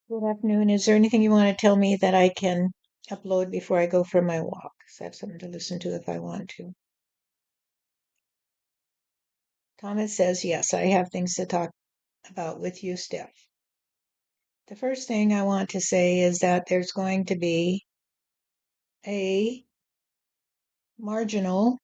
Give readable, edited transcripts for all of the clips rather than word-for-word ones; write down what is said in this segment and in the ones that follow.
Good afternoon. Is there anything you want to tell me that I can upload before I go for my walk? So I have something to listen to if I want to. Thomas says, yes, I have things to talk about with you, Steph. The first thing I want to say is that there's going to be a marginally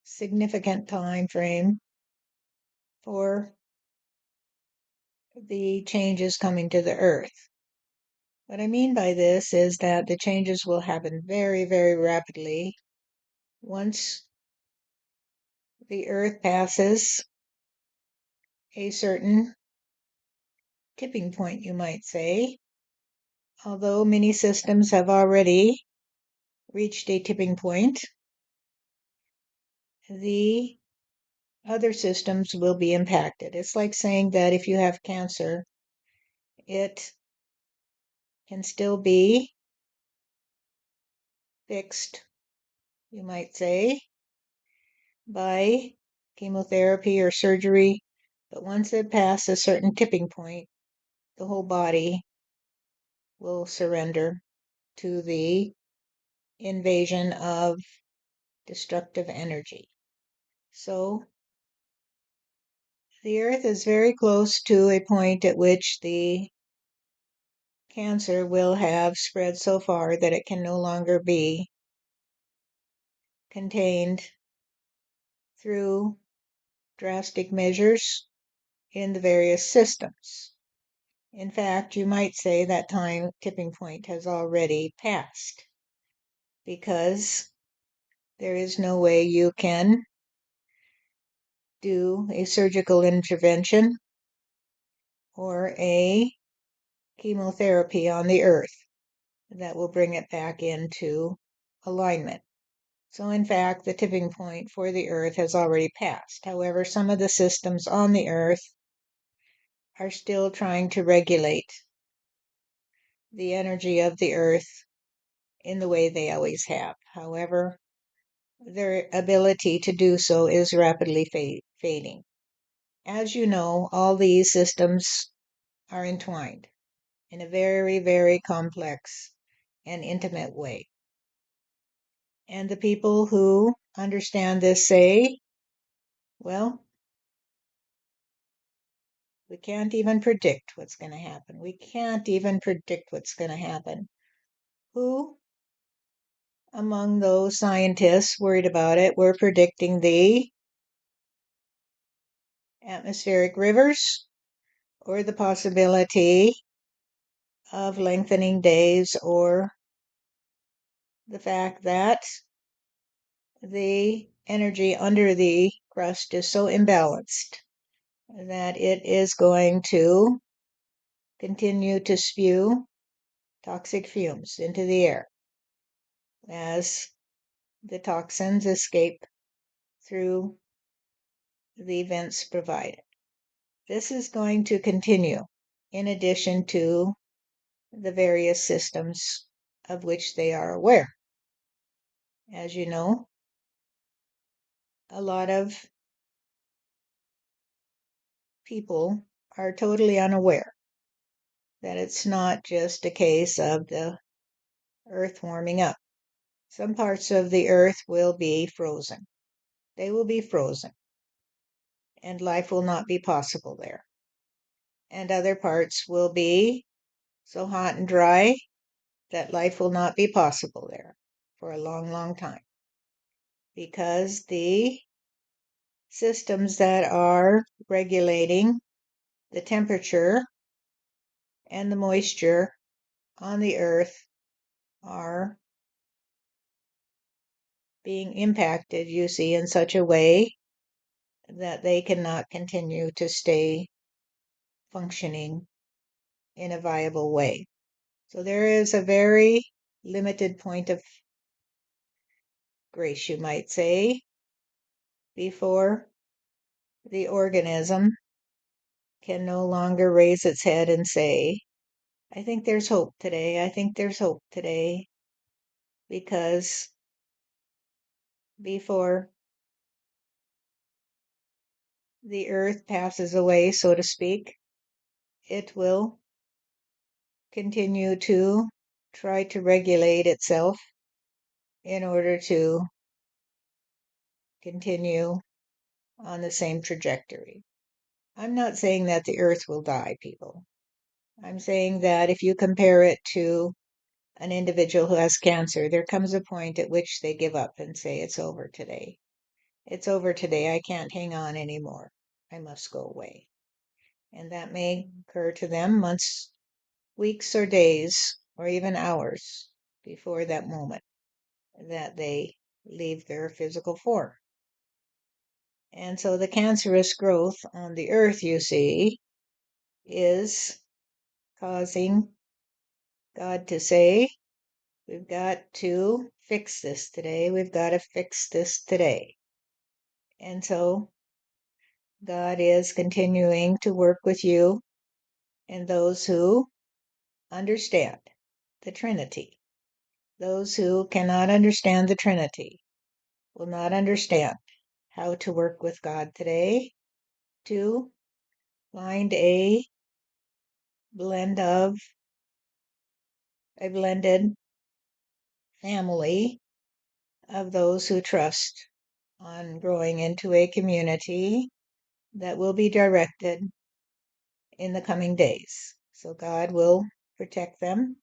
significant time frame for the changes coming to the Earth. What I mean by this is that the changes will happen very, very rapidly once the Earth passes a certain tipping point, you might say. Although many systems have already reached a tipping point, the other systems will be impacted. It's like saying that if you have cancer, it can still be fixed, you might say, by chemotherapy or surgery. But once it passes a certain tipping point, the whole body will surrender to the invasion of destructive energy. So the Earth is very close to a point at which the cancer will have spread so far that it can no longer be contained through drastic measures in the various systems. In fact, you might say that time tipping point has already passed because there is no way you can do a surgical intervention or a chemotherapy on the Earth that will bring it back into alignment. So, in fact, the tipping point for the Earth has already passed. However, some of the systems on the Earth are still trying to regulate the energy of the Earth in the way they always have. However, their ability to do so is rapidly fading. As you know, all these systems are entwined in a very, very complex and intimate way. And the people who understand this say, well, we can't even predict what's going to happen. We can't even predict what's going to happen. Who among those scientists worried about it were predicting the atmospheric rivers or the possibility of lengthening days or the fact that the energy under the crust is so imbalanced that it is going to continue to spew toxic fumes into the air as the toxins escape through the vents provided. This is going to continue in addition to the various systems of which they are aware. As you know, a lot of people are totally unaware that it's not just a case of the earth warming up. Some parts of the earth will be frozen. They will be frozen, and life will not be possible there. And other parts will be so hot and dry that life will not be possible there for a long, long time. Because the systems that are regulating the temperature and the moisture on the earth are being impacted, you see, in such a way that they cannot continue to stay functioning in a viable way. So there is a very limited point of grace, you might say, before the organism can no longer raise its head and say, I think there's hope today. I think there's hope today. Because before the earth passes away, so to speak, it will continue to try to regulate itself in order to continue on the same trajectory. I'm not saying that the earth will die, people. I'm saying that if you compare it to an individual who has cancer, there comes a point at which they give up and say, it's over today. It's over today. I can't hang on anymore. I must go away. And that may occur to them months, weeks, or days, or even hours before that moment that they leave their physical form. And so the cancerous growth on the earth, you see, is causing God to say, we've got to fix this today. We've got to fix this today. And so God is continuing to work with you and those who understand the Trinity. Those who cannot understand the Trinity will not understand how to work with God today to find a blended family of those who trust on growing into a community that will be directed in the coming days. So God will protect them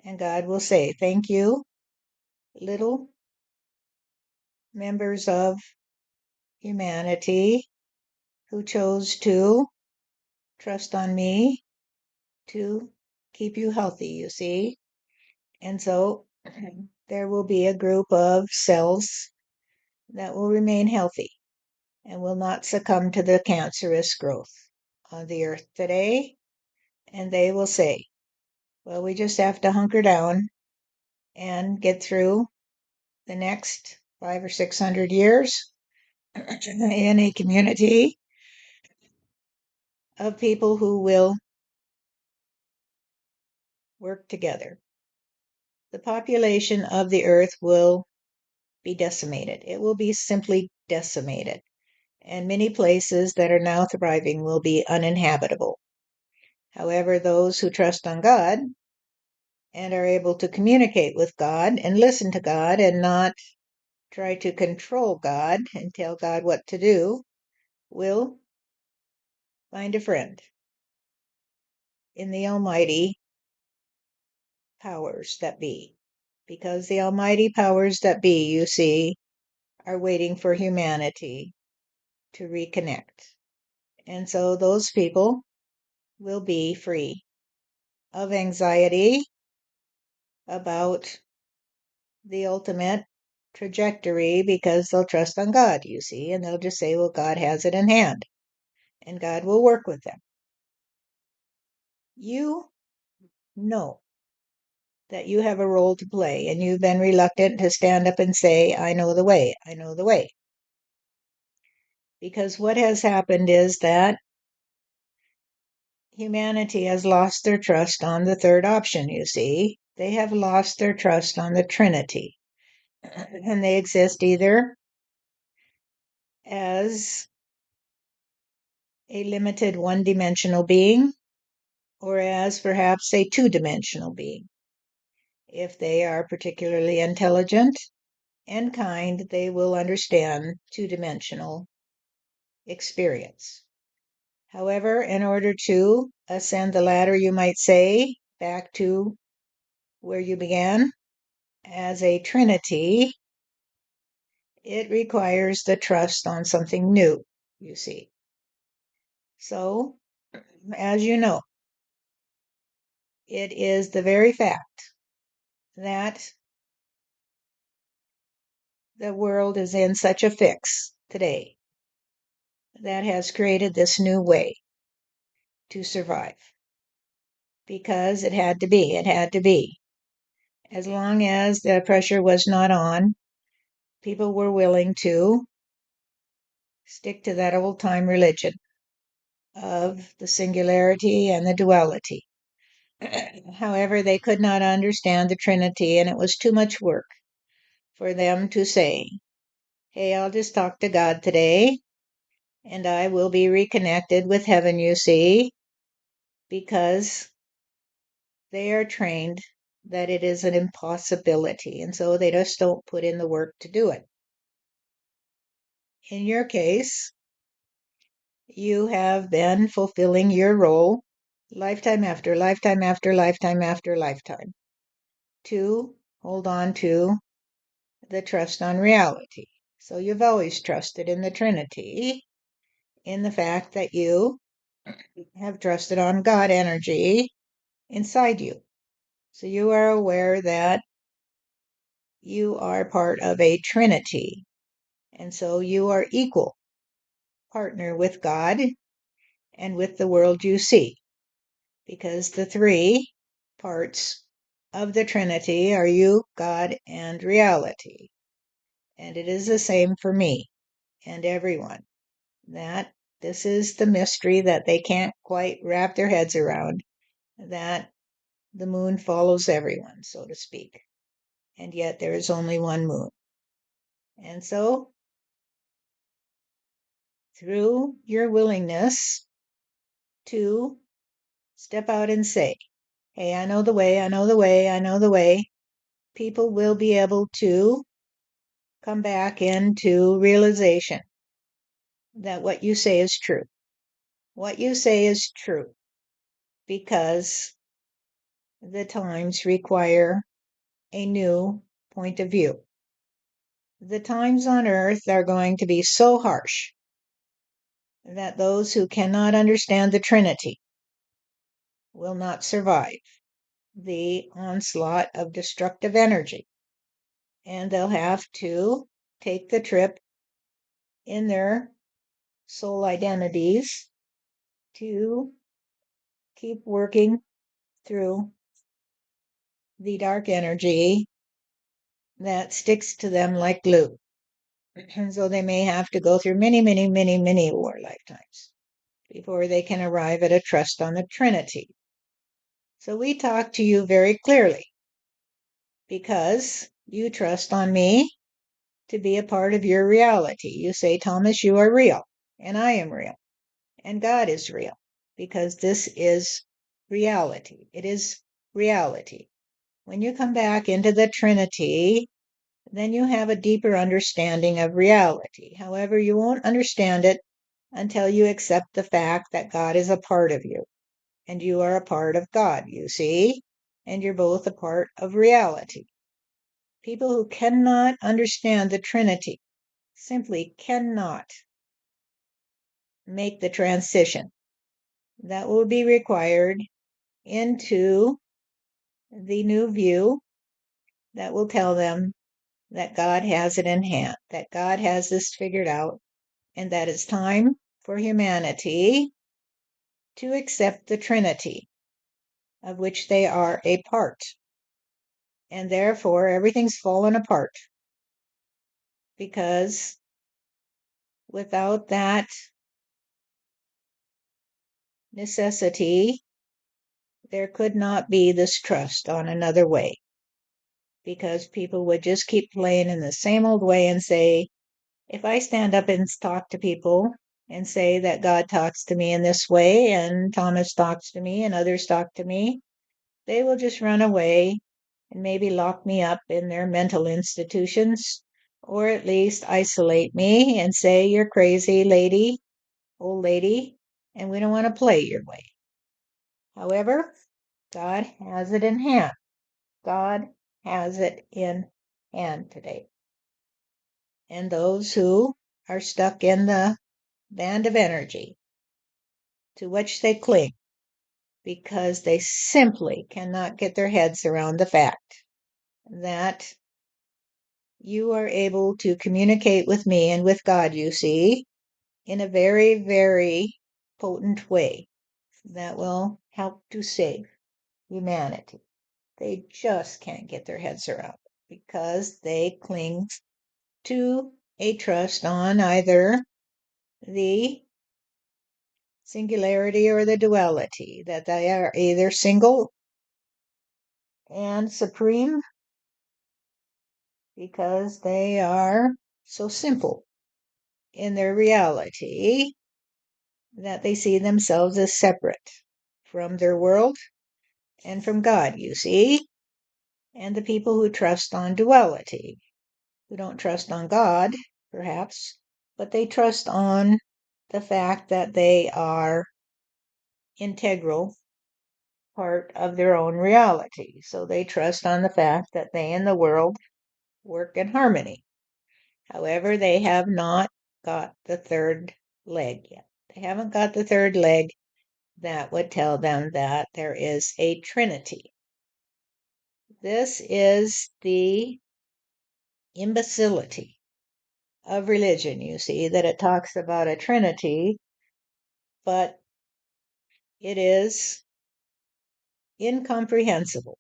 and God will say, thank you, little members of humanity who chose to trust on me to keep you healthy, you see. And so there will be a group of cells that will remain healthy and will not succumb to the cancerous growth on the earth today. And they will say, well, we just have to hunker down and get through the next 500 or 600 years in a community of people who will work together. The population of the earth will be decimated. It will be simply decimated. And many places that are now thriving will be uninhabitable. However, those who trust on God and are able to communicate with God and listen to God and not try to control God and tell God what to do will find a friend in the Almighty powers that be. Because the Almighty powers that be, you see, are waiting for humanity to reconnect. And so those people will be free of anxiety about the ultimate trajectory because they'll trust on God, you see, and they'll just say, well, God has it in hand and God will work with them. You know that you have a role to play and you've been reluctant to stand up and say, I know the way, I know the way. Because what has happened is that humanity has lost their trust on the third option, you see. They have lost their trust on the Trinity. And they exist either as a limited one-dimensional being or as perhaps a two-dimensional being. If they are particularly intelligent and kind, they will understand two-dimensional experience. However, in order to ascend the ladder, you might say, back to where you began, as a trinity, it requires the trust on something new, you see. So, as you know, it is the very fact that the world is in such a fix today that has created this new way to survive. Because it had to be, it had to be. As long as the pressure was not on, people were willing to stick to that old time religion of the singularity and the duality. However, they could not understand the Trinity, and it was too much work for them to say, hey, I'll just talk to God today, and I will be reconnected with heaven, you see, because they are trained that it is an impossibility, and so they just don't put in the work to do it. In your case, you have been fulfilling your role lifetime after lifetime after lifetime after lifetime to hold on to the trust on reality. So you've always trusted in the Trinity, in the fact that you have trusted on God energy inside you. So you are aware that you are part of a Trinity. And so you are equal partner with God and with the world you see, because the three parts of the Trinity are you, God, and reality. And it is the same for me and everyone. That this is the mystery that they can't quite wrap their heads around, that the moon follows everyone, so to speak. And yet there is only one moon. And so, through your willingness to step out and say, hey, I know the way, I know the way, I know the way, people will be able to come back into realization that what you say is true. What you say is true because the times require a new point of view. The times on earth are going to be so harsh that those who cannot understand the Trinity will not survive the onslaught of destructive energy. And they'll have to take the trip in their soul identities to keep working through the dark energy that sticks to them like glue. And so they may have to go through many, many, many, many war lifetimes before they can arrive at a trust on the Trinity. So we talk to you very clearly because you trust on me to be a part of your reality. You say, Thomas, you are real, and I am real, and God is real, because this is reality. It is reality. When you come back into the Trinity, then you have a deeper understanding of reality. However, you won't understand it until you accept the fact that God is a part of you, and you are a part of God, you see, and you're both a part of reality. People who cannot understand the Trinity simply cannot make the transition that will be required into the new view that will tell them that God has it in hand, that God has this figured out, and that it's time for humanity to accept the Trinity, of which they are a part. And therefore, everything's fallen apart, because without that necessity, there could not be this trust on another way, because people would just keep playing in the same old way and say, if I stand up and talk to people and say that God talks to me in this way, and Thomas talks to me, and others talk to me, they will just run away and maybe lock me up in their mental institutions, or at least isolate me and say, you're crazy, lady, old lady, and we don't want to play your way. However, God has it in hand. God has it in hand today. And those who are stuck in the band of energy to which they cling because they simply cannot get their heads around the fact that you are able to communicate with me and with God, you see, in a very, very potent way that will help to save humanity. They just can't get their heads around it because they cling to a trust on either the singularity or the duality, that they are either single and supreme because they are so simple in their reality that they see themselves as separate from their world and from God, you see. And the people who trust on duality, who don't trust on God, perhaps, but they trust on the fact that they are integral part of their own reality. So they trust on the fact that they and the world work in harmony. However, they have not got the third leg yet. They haven't got the third leg that would tell them that there is a Trinity. This is the imbecility of religion, you see, that it talks about a Trinity, but it is incomprehensible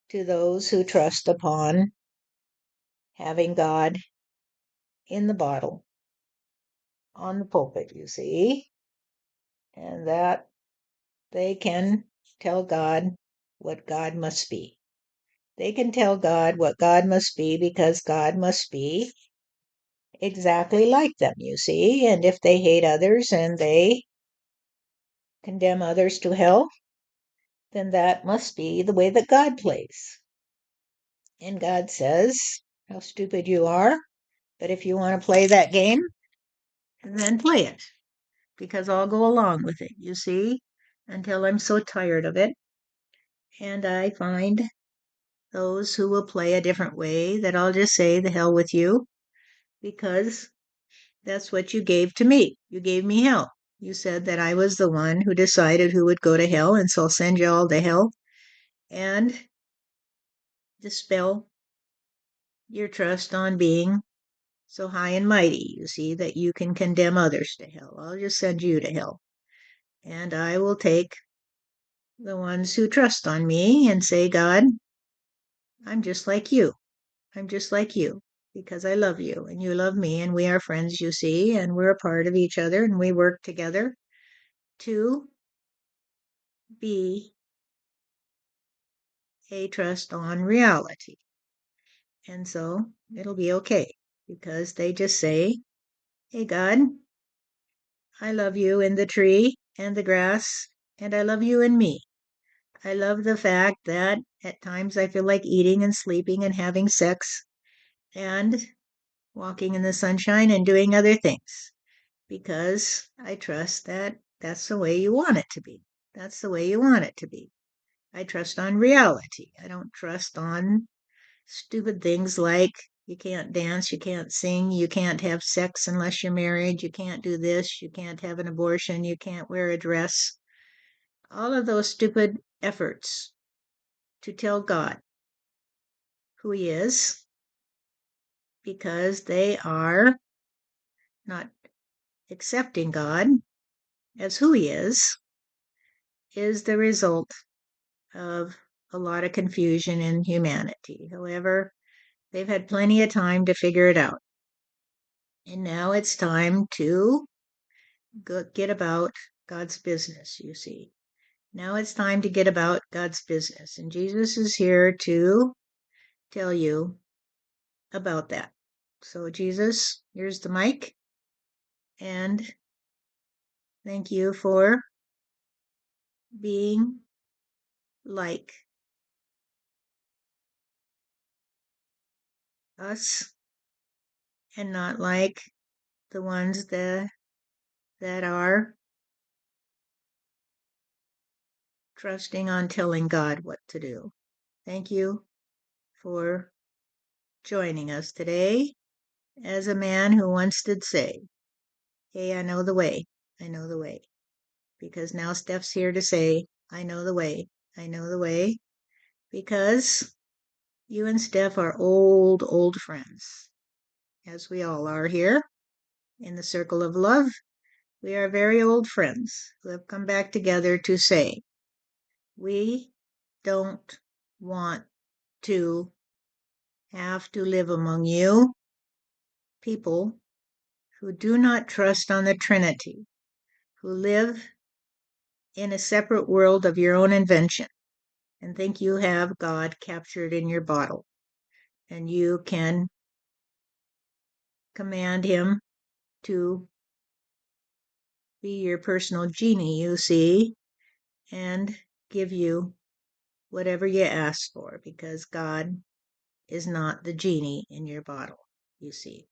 to those who trust upon having God in the bottle on the pulpit, you see, and that they can tell God what God must be. They can tell God what God must be because God must be exactly like them, you see. And if they hate others and they condemn others to hell, then that must be the way that God plays. And God says, how stupid you are, but if you want to play that game, then play it, because I'll go along with it, you see, until I'm so tired of it. And I find those who will play a different way that I'll just say, the hell with you, because that's what you gave to me. You gave me hell. You said that I was the one who decided who would go to hell, and so I'll send you all to hell and dispel your trust on being so high and mighty, you see, that you can condemn others to hell. I'll just send you to hell. And I will take the ones who trust on me and say, God, I'm just like you. I'm just like you because I love you and you love me and we are friends, you see, and we're a part of each other and we work together to be a trust on reality. And so it'll be okay because they just say, hey, God, I love you in the tree and the grass, and I love you in me. I love the fact that at times I feel like eating and sleeping and having sex and walking in the sunshine and doing other things because I trust that that's the way you want it to be. That's the way you want it to be. I trust on reality. I don't trust on stupid things like you can't dance, you can't sing, you can't have sex unless you're married, you can't do this, you can't have an abortion, you can't wear a dress. All of those stupid efforts to tell God who He is because they are not accepting God as who He is the result of a lot of confusion in humanity. However, they've had plenty of time to figure it out. And now it's time to get about God's business, you see. Now it's time to get about God's business. And Jesus is here to tell you about that. So, Jesus, here's the mic. And thank you for being like us and not like the ones that are trusting on telling God what to do. Thank you for joining us today. As a man who once did say, hey, I know the way. I know the way. Because now Steph's here to say, I know the way. I know the way. Because you and Steph are old, old friends, as we all are here in the circle of love. We are very old friends who have come back together to say, we don't want to have to live among you people who do not trust on the Trinity, who live in a separate world of your own invention and think you have God captured in your bottle and you can command Him to be your personal genie, you see, and give you whatever you ask for, because God is not the genie in your bottle, you see.